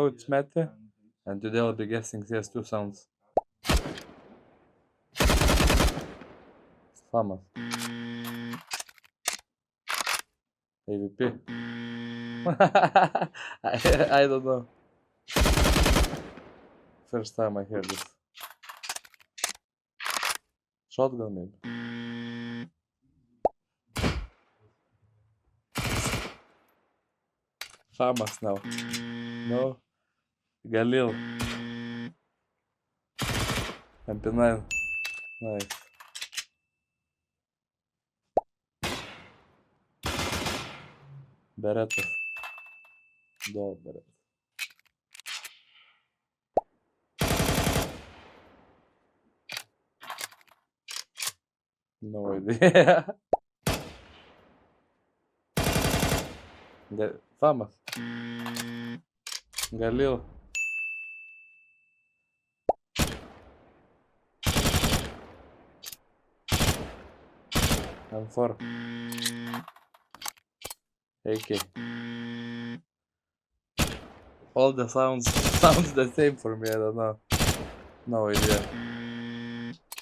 it's Maty, and today I'll be guessing CS2 sounds. It's famous. AVP. I don't know. First time I heard this. Shotgun maybe. Famous now. No. Galil. MP9. Nice. Beretta. Dual Beretta. No idea. Famous. Galil. M4. AK. All the sounds the same for me, I don't know. No idea.